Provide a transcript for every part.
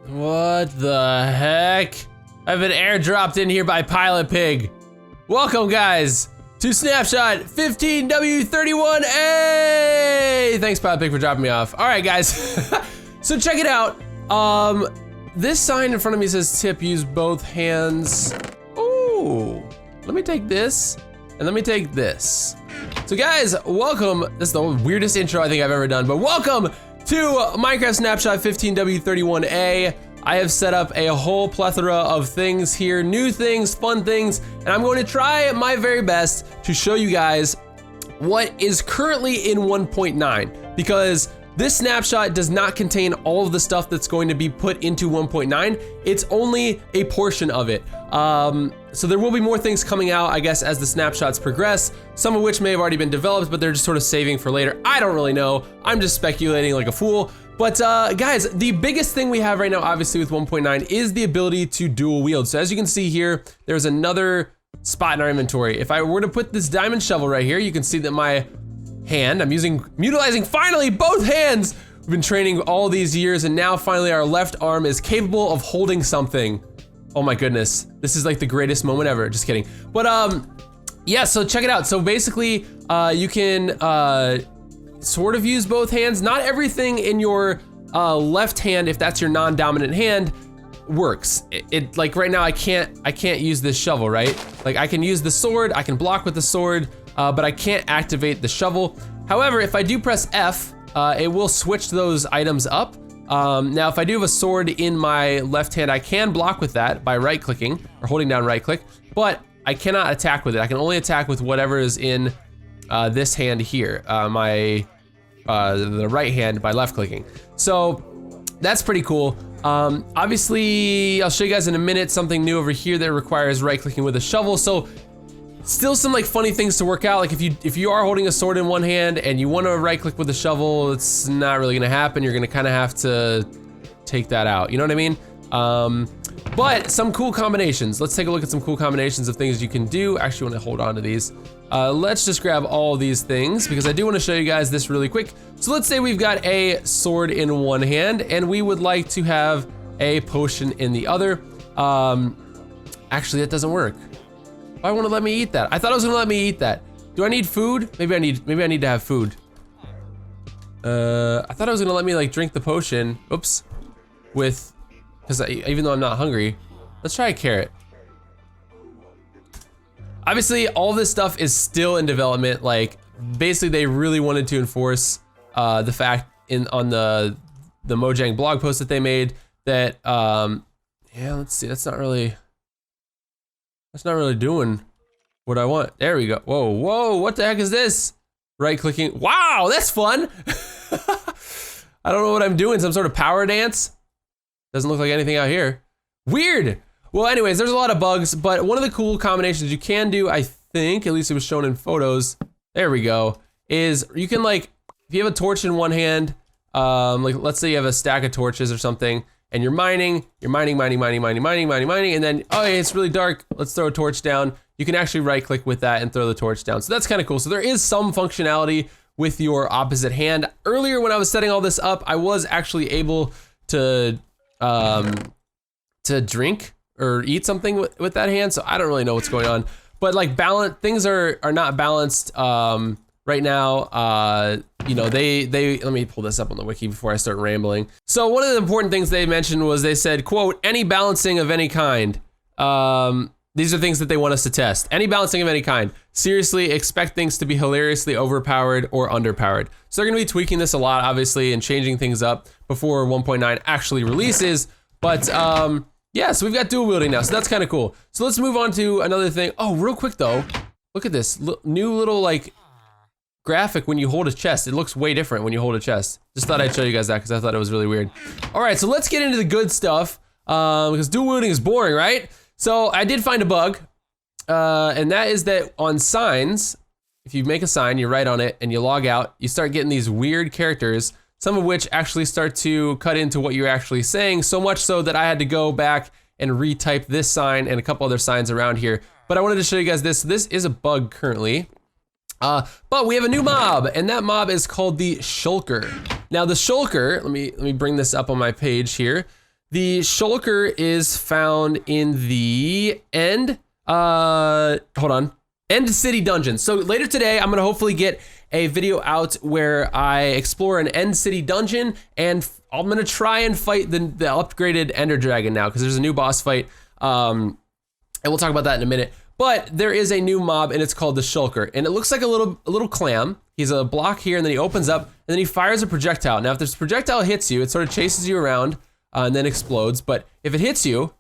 What the heck? I've been airdropped in here by Pilot Pig. Welcome, guys, to Snapshot 15w31a. Thanks, Pilot Pig, for dropping me off. All right, guys. So check it out. This sign in front of me says tip, use both hands. Ooh, let me take this and let me take this. So guys, welcome. This is the weirdest intro I think I've ever done, but welcome to Minecraft Snapshot 15w31a. I have set up a whole plethora of things here, new things, fun things, and I'm going to try my very best to show you guys what is currently in 1.9, because this snapshot does not contain all of the stuff that's going to be put into 1.9. It's only a portion of it. So there will be more things coming out, I guess, as the snapshots progress, some of which may have already been developed, but they're just sort of saving for later. I don't really know. I'm just speculating like a fool. But guys, the biggest thing we have right now, obviously with 1.9, is the ability to dual wield. So as you can see here, there's another spot in our inventory. If I were to put this diamond shovel right here, you can see that my hand, I'm utilizing finally both hands. We've been training all these years, and now finally our left arm is capable of holding something. Oh my goodness, this is like the greatest moment ever. Just kidding. But yeah, so check it out. So basically, you can sort of use both hands. Not everything in your left hand, if that's your non-dominant hand, works. It like right now I can't use this shovel, right? Like I can use the sword, I can block with the sword, but I can't activate the shovel. However, if I do press F, it will switch those items up. Now, if I do have a sword in my left hand, I can block with that by right-clicking or holding down right-click, but I cannot attack with it. I can only attack with whatever is in this hand here, the right hand by left-clicking. So that's pretty cool. Obviously, I'll show you guys in a minute something new over here that requires right-clicking with a shovel. So still some like funny things to work out. Like if you are holding a sword in one hand and you want to right click with a shovel, it's not really gonna happen. You're gonna kind of have to take that out. You know what I mean? But some cool combinations. Let's take a look at some cool combinations of things you can do. Actually want to hold on to these. Let's just grab all these things because I do want to show you guys this really quick. So let's say we've got a sword in one hand and we would like to have a potion in the other. Actually, that doesn't work. Why won't it let me eat that? I thought it was gonna let me eat that. Do I need food? Maybe I need to have food. I thought it was gonna let me like drink the potion. Oops. Because even though I'm not hungry, let's try a carrot. Obviously, all this stuff is still in development. Like, basically, they really wanted to enforce the fact on the Mojang blog post that they made that yeah, let's see. That's not really doing what I want. There we go. Whoa, whoa, what the heck is this? Right clicking. Wow, that's fun. I don't know what I'm doing. Some sort of power dance? Doesn't look like anything out here. Weird. Well, anyways, there's a lot of bugs, but one of the cool combinations you can do, I think, at least it was shown in photos, there we go, is you can like, if you have a torch in one hand, like let's say you have a stack of torches or something, and you're mining, and then, oh, hey, it's really dark, let's throw a torch down. You can actually right click with that and throw the torch down. So that's kind of cool. So there is some functionality with your opposite hand. Earlier when I was setting all this up, I was actually able to drink or eat something with that hand. So I don't really know what's going on. But like things are not balanced right now. You know, they let me pull this up on the wiki before I start rambling. So one of the important things they mentioned was they said, quote, any balancing of any kind. These are things that they want us to test. Any balancing of any kind. Seriously, expect things to be hilariously overpowered or underpowered. So they're gonna be tweaking this a lot, obviously, and changing things up before 1.9 actually releases. But yeah, so we've got dual wielding now, so that's kind of cool. So let's move on to another thing. Oh, real quick though, look at this new little like graphic when you hold a chest. It looks way different when you hold a chest. Just thought I'd show you guys that because I thought it was really weird. All right, so let's get into the good stuff because dual wielding is boring, right? So I did find a bug, and that is that on signs, if you make a sign, you write on it, and you log out, you start getting these weird characters, some of which actually start to cut into what you're actually saying, so much so that I had to go back and retype this sign and a couple other signs around here. But I wanted to show you guys this. This is a bug currently. But we have a new mob, and that mob is called the Shulker. Now the Shulker, let me bring this up on my page here. The Shulker is found in the end city dungeon. So later today, I'm gonna hopefully get a video out where I explore an end city dungeon, and I'm gonna try and fight the upgraded Ender Dragon now, because there's a new boss fight, and we'll talk about that in a minute. But there is a new mob, and it's called the Shulker, and it looks like a little clam. He's a block here, and then he opens up, and then he fires a projectile. Now, if this projectile hits you, it sort of chases you around and then explodes. But if it hits you,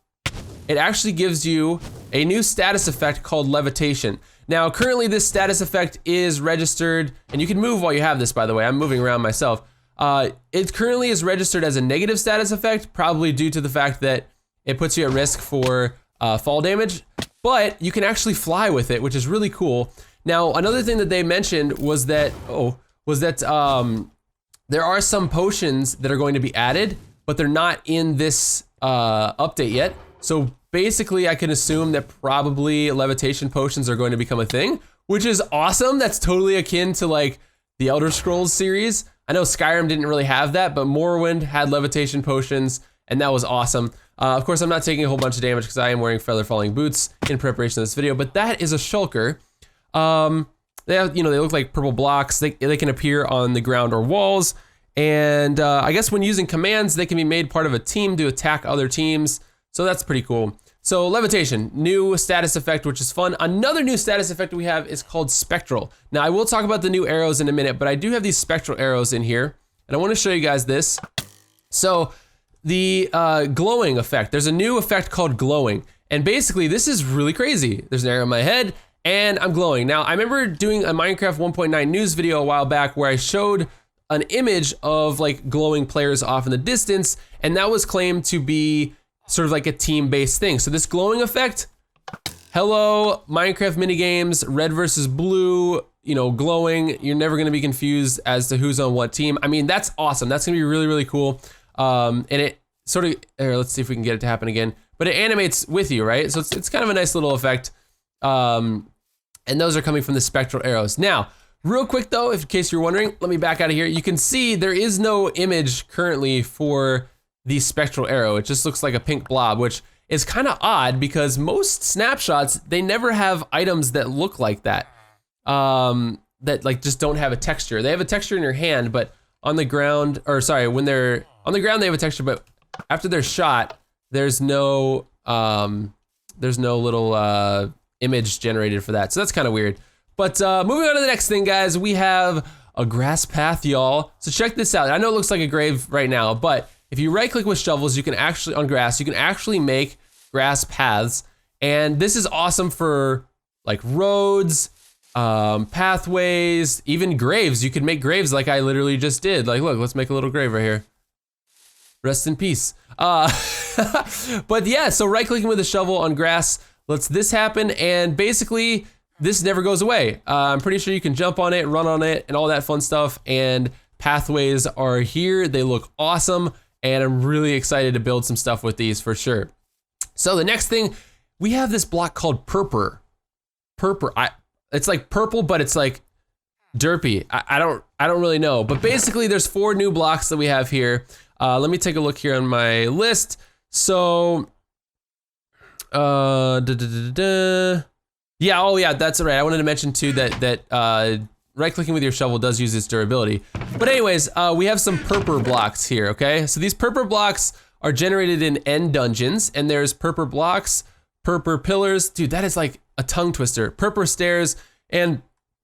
it actually gives you a new status effect called Levitation. Now, currently this status effect is registered, and you can move while you have this, by the way. I'm moving around myself. It currently is registered as a negative status effect, probably due to the fact that it puts you at risk for fall damage, but you can actually fly with it, which is really cool. Now, another thing that they mentioned was that, there are some potions that are going to be added, but they're not in this update yet. So basically, I can assume that probably levitation potions are going to become a thing, which is awesome. That's totally akin to like the Elder Scrolls series. I know Skyrim didn't really have that, but Morrowind had levitation potions, and that was awesome. Of course, I'm not taking a whole bunch of damage because I am wearing feather falling boots in preparation of this video, but that is a Shulker. They have, they look like purple blocks. They can appear on the ground or walls. And I guess when using commands, they can be made part of a team to attack other teams. So that's pretty cool. So levitation, new status effect, which is fun. Another new status effect we have is called Spectral. Now I will talk about the new arrows in a minute, but I do have these Spectral Arrows in here, and I want to show you guys this. So the glowing effect, there's a new effect called glowing. And basically this is really crazy. There's an arrow in my head and I'm glowing. Now I remember doing a Minecraft 1.9 news video a while back where I showed an image of like glowing players off in the distance, and that was claimed to be sort of like a team-based thing. So this glowing effect, hello, Minecraft minigames, red versus blue, glowing. You're never gonna be confused as to who's on what team. I mean, that's awesome. That's gonna be really, really cool. And it sort of, let's see if we can get it to happen again, but it animates with you, right? So it's kind of a nice little effect. And those are coming from the Spectral Arrows. Now, real quick though, in case you're wondering, let me back out of here. You can see there is no image currently for the Spectral Arrow. It just looks like a pink blob, which is kind of odd because most snapshots, they never have items that look like that. That like just don't have a texture. They have a texture in your hand, but on the ground, or sorry, when they're on the ground, they have a texture, but after they're shot, there's no little image generated for that. So that's kind of weird. But moving on to the next thing, guys, we have a grass path, y'all. So check this out. I know it looks like a grave right now, but if you right click with shovels, you can actually, on grass, you can actually make grass paths. And this is awesome for like roads, pathways, even graves. You can make graves like I literally just did. Like, look, let's make a little grave right here. Rest in peace. But yeah, so right clicking with a shovel on grass lets this happen, and basically this never goes away. I'm pretty sure you can jump on it, run on it, and all that fun stuff, and pathways are here. They look awesome, and I'm really excited to build some stuff with these for sure. So the next thing, we have this block called Purpur. It's like purple, but it's like derpy. I don't really know, but basically there's 4 new blocks that we have here. Let me take a look here on my list. So, yeah, oh yeah, that's right. I wanted to mention too that right-clicking with your shovel does use its durability. But anyways, we have some Purpur blocks here, okay? So these Purpur blocks are generated in end dungeons, and there's Purpur blocks, Purpur pillars. Dude, that is like a tongue twister. Purpur stairs and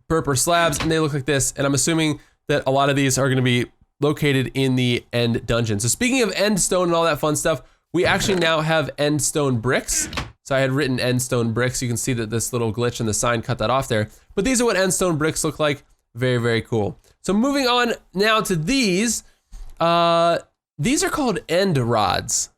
Purpur slabs, and they look like this. And I'm assuming that a lot of these are gonna be located in the end dungeon. So speaking of end stone and all that fun stuff, we actually now have end stone bricks. So I had written end stone bricks. You can see that this little glitch in the sign cut that off there. But these are what end stone bricks look like. Very, very cool. So moving on now to these. These are called end rods.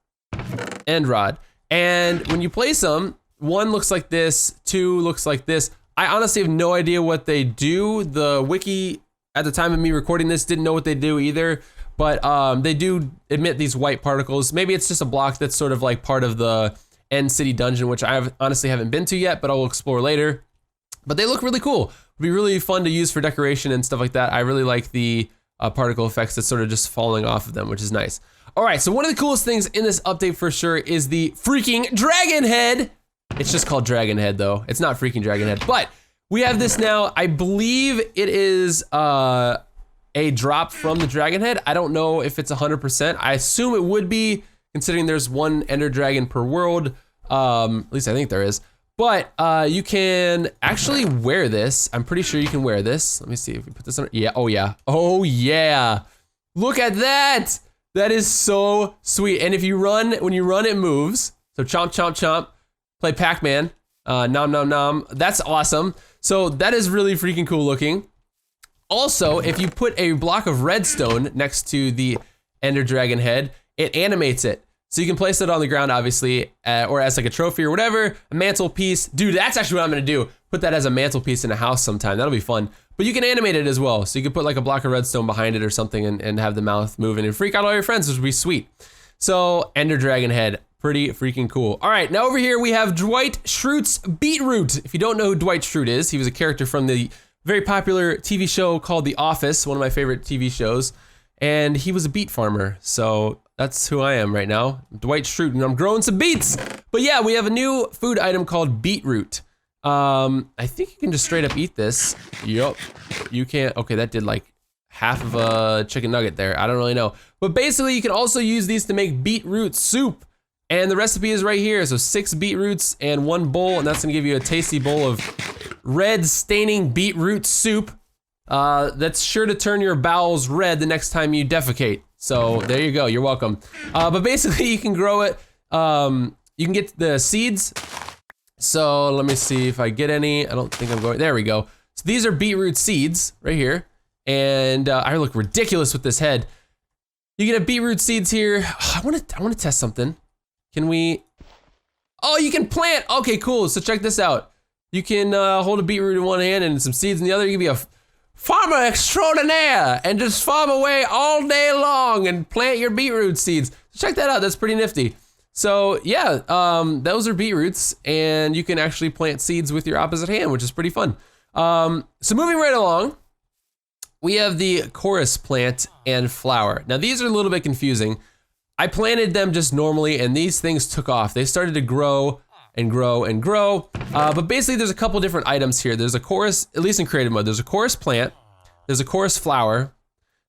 End rod. And when you place them, 1 looks like this, 2 looks like this. I honestly have no idea what they do. The wiki at the time of me recording this didn't know what they do either. But they do emit these white particles. Maybe it's just a block that's sort of like part of the end city dungeon, which I honestly haven't been to yet, but I'll explore later. But they look really cool. It'd be really fun to use for decoration and stuff like that. I really like the particle effects that's sort of just falling off of them, which is nice. All right, so one of the coolest things in this update for sure is the freaking dragon head. It's just called dragon head though. It's not freaking dragon head, but we have this now. I believe it is a drop from the dragon head. I don't know if it's 100%. I assume it would be, considering there's one ender dragon per world. At least I think there is. But you can actually wear this. I'm pretty sure you can wear this. Let me see if we put this on. Yeah, oh yeah. Oh yeah. Look at that. That is so sweet. And if you run, when you run, it moves. So chomp, chomp, chomp. Play Pac-Man. Nom, nom, nom. That's awesome. So that is really freaking cool looking. Also, if you put a block of redstone next to the ender dragon head, it animates it. So you can place it on the ground, obviously, or as like a trophy or whatever, a mantelpiece. Dude, that's actually what I'm gonna do. Put that as a mantelpiece in a house sometime. That'll be fun. But you can animate it as well. So you can put like a block of redstone behind it or something and have the mouth moving and freak out all your friends, which would be sweet. So, ender dragon head, pretty freaking cool. All right, now over here we have Dwight Schrute's Beet Root. If you don't know who Dwight Schrute is, he was a character from the very popular TV show called The Office, one of my favorite TV shows. And he was a beet farmer, so that's who I am right now. Dwight Schrute, and I'm growing some beets. But yeah, we have a new food item called Beet Root. I think you can just straight up eat this. Yup, you can't. Okay, that did like half of a chicken nugget there. I don't really know. But basically, you can also use these to make Beetroot Soup. And the recipe is right here. So 6 beetroots and 1 bowl, and that's gonna give you a tasty bowl of red staining beetroot soup. That's sure to turn your bowels red the next time you defecate. So there you go, you're welcome. But basically you can grow it, you can get the seeds. So let me see if I get any. I don't think I'm going, there we go. So these are beetroot seeds right here. And I look ridiculous with this head. You get a beetroot seeds here. I wanna test something. Can we, oh, you can plant. Okay, cool, so check this out. You can hold a beetroot in one hand and some seeds in the other. You can be a farmer extraordinaire and just farm away all day long and plant your beetroot seeds. Check that out, that's pretty nifty. So yeah, those are beetroots and you can actually plant seeds with your opposite hand, which is pretty fun. So moving right along, we have the chorus plant and flower. Now these are a little bit confusing. I planted them just normally and these things took off. They started to grow and grow and grow. But basically there's a couple different items here. There's a chorus, at least in creative mode, there's a chorus plant, there's a chorus flower,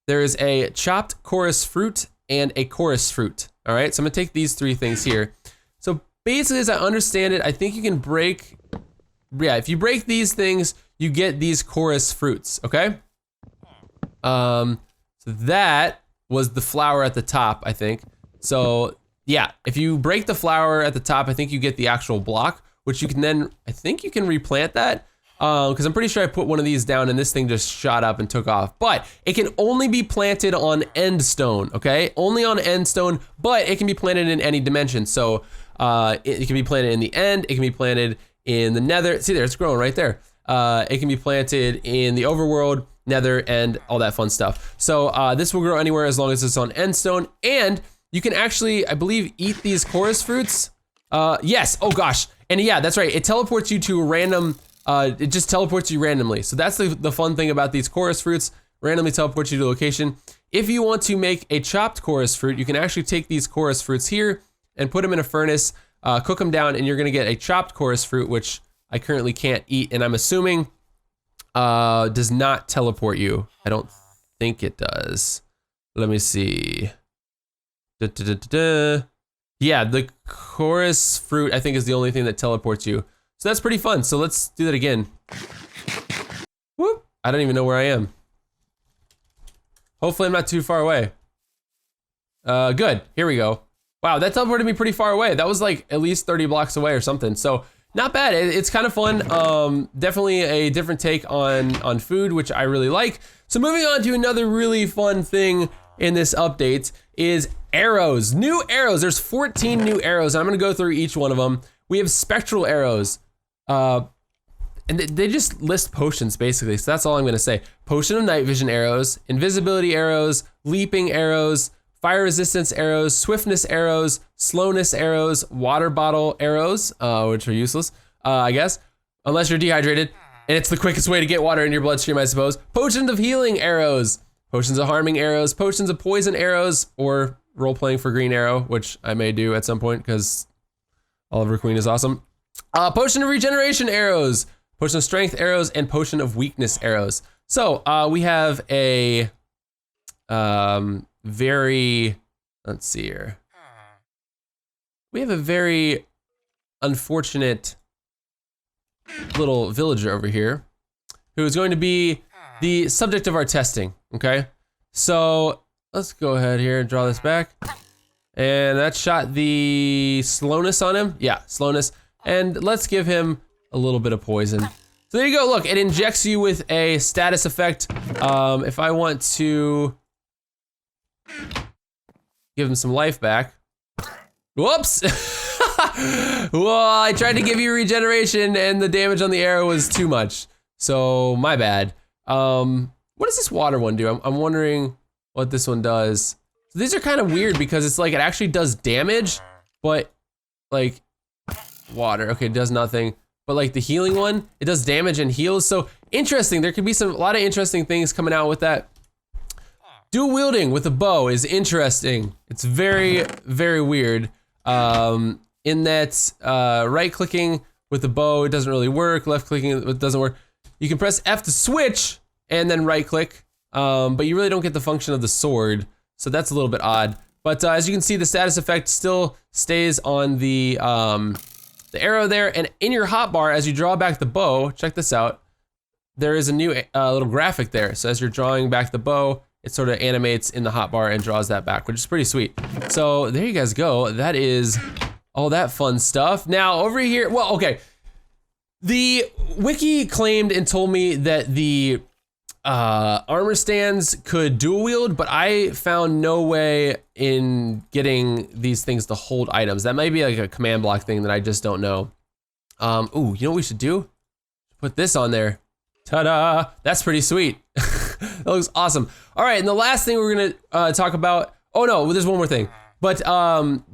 there's a chopped chorus fruit and a chorus fruit. All right, so I'm gonna take these 3 things here. So basically as I understand it, I think you can break, yeah, if you break these things, you get these chorus fruits, okay? So that was the flower at the top, I think. So yeah, if you break the flower at the top, I think you get the actual block, which you can then, I think you can replant that. Because I'm pretty sure I put one of these down and this thing just shot up and took off. But it can only be planted on end stone, okay? Only on end stone, but it can be planted in any dimension. So it can be planted in the end, it can be planted in the nether. See there, it's growing right there. It can be planted in the overworld, nether, and all that fun stuff. So this will grow anywhere as long as it's on end stone. And you can actually, I believe, eat these chorus fruits. Yes, oh gosh. And yeah, that's right, it teleports you to a random, it just teleports you randomly. So that's the fun thing about these chorus fruits, randomly teleports you to a location. If you want to make a chopped chorus fruit, you can actually take these chorus fruits here and put them in a furnace, cook them down, and you're gonna get a chopped chorus fruit, which I currently can't eat, and I'm assuming does not teleport you. I don't think it does. Let me see. Yeah, the chorus fruit I think is the only thing that teleports you. So that's pretty fun. So let's do that again. Whoop, I don't even know where I am. Hopefully I'm not too far away. Good, here we go. Wow, that teleported me pretty far away. That was like at least 30 blocks away or something. So not bad, it's kind of fun. Definitely a different take on food, which I really like. So moving on to another really fun thing in this update is arrows, new arrows. There's 14 new arrows. I'm gonna go through each one of them. We have spectral arrows. And they just list potions basically, so that's all I'm gonna say. Potion of night vision arrows, invisibility arrows, leaping arrows, fire resistance arrows, swiftness arrows, slowness arrows, water bottle arrows, which are useless, I guess, unless you're dehydrated, and it's the quickest way to get water in your bloodstream, I suppose. Potions of healing arrows, potions of harming arrows, potions of poison arrows, or role-playing for Green Arrow, which I may do at some point because Oliver Queen is awesome. Potion of Regeneration arrows, Potion of Strength arrows, and Potion of Weakness arrows. So we have a very, let's see here. We have a very unfortunate little villager over here who is going to be the subject of our testing, okay? So let's go ahead here and draw this back. And that shot the slowness on him. Yeah, slowness. And let's give him a little bit of poison. So there you go, look, it injects you with a status effect. If I want to give him some life back. Whoops! Well, I tried to give you regeneration and the damage on the arrow was too much. So, my bad. What does this water one do? I'm wondering what this one does. So these are kind of weird because it's like it actually does damage, but like water, okay, it does nothing. But like the healing one, it does damage and heals. So interesting, there could be a lot of interesting things coming out with that. Dual wielding with a bow is interesting. It's very, very weird. In that right clicking with the bow, it doesn't really work. Left clicking, it doesn't work. You can press F to switch and then right click, but you really don't get the function of the sword. So that's a little bit odd. But as you can see, the status effect still stays on the arrow there. And in your hotbar, as you draw back the bow, check this out. There is a new little graphic there. So as you're drawing back the bow, it sort of animates in the hotbar and draws that back, which is pretty sweet. So there you guys go. That is all that fun stuff. Now over here, well, okay. The wiki claimed and told me that the armor stands could dual wield, but I found no way in getting these things to hold items. That might be like a command block thing that I just don't know. Ooh, you know what we should do? Put this on there. Ta-da! That's pretty sweet. That looks awesome. All right, and the last thing we're gonna talk about, oh no, there's one more thing. But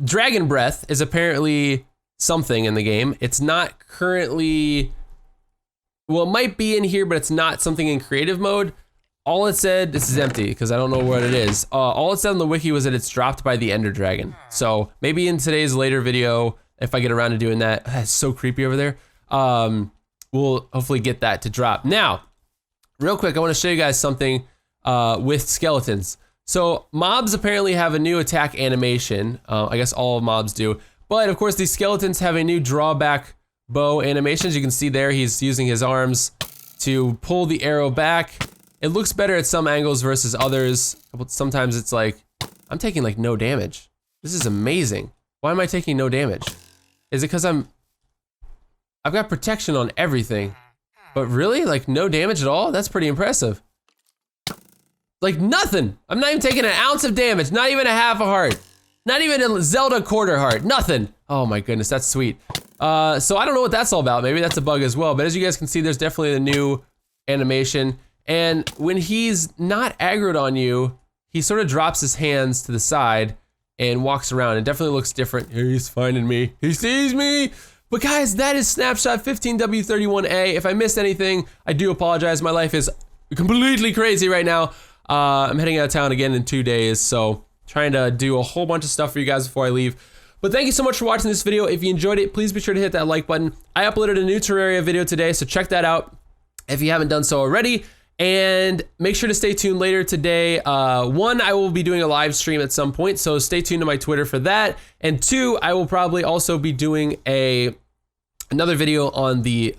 Dragon Breath is apparently something in the game. It's not currently, well, it might be in here, but it's not something in creative mode. All it said, this is empty because I don't know what it is. All it said on the wiki was that it's dropped by the Ender Dragon. So maybe in today's later video, if I get around to doing that, it's so creepy over there. We'll hopefully get that to drop. Now, real quick, I want to show you guys something with skeletons. So mobs apparently have a new attack animation. I guess all mobs do. But of course, these skeletons have a new drawback bow animation. As you can see there, he's using his arms to pull the arrow back. It looks better at some angles versus others. Sometimes it's like, I'm taking like no damage. This is amazing. Why am I taking no damage? Is it because I've got protection on everything? But really, like no damage at all? That's pretty impressive. Like nothing. I'm not even taking an ounce of damage. Not even a half a heart. Not even a Zelda quarter heart. Nothing. Oh my goodness, that's sweet. So I don't know what that's all about. Maybe that's a bug as well. But as you guys can see, there's definitely a new animation. And when he's not aggroed on you, he sort of drops his hands to the side and walks around. It definitely looks different. He's finding me. He sees me. But guys, that is Snapshot 15w31a. If I missed anything, I do apologize. My life is completely crazy right now. I'm heading out of town again in 2 days, so trying to do a whole bunch of stuff for you guys before I leave. But thank you so much for watching this video. If you enjoyed it, please be sure to hit that like button. I uploaded a new Terraria video today, so check that out if you haven't done so already. And make sure to stay tuned later today. One, I will be doing a live stream at some point, so stay tuned to my Twitter for that. And two, I will probably also be doing another video on the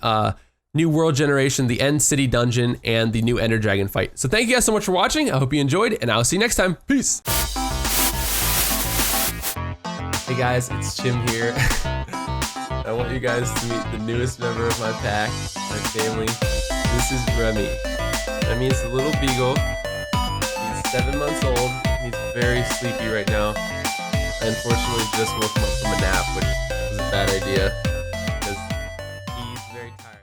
new world generation, the End City Dungeon, and the new Ender Dragon fight. So thank you guys so much for watching. I hope you enjoyed, and I'll see you next time. Peace. Hey guys, it's Chim here. I want you guys to meet the newest member of my pack, my family. This is Remy. Remy is a little beagle. He's 7 months old. He's very sleepy right now. I unfortunately just woke him up from a nap, which was a bad idea.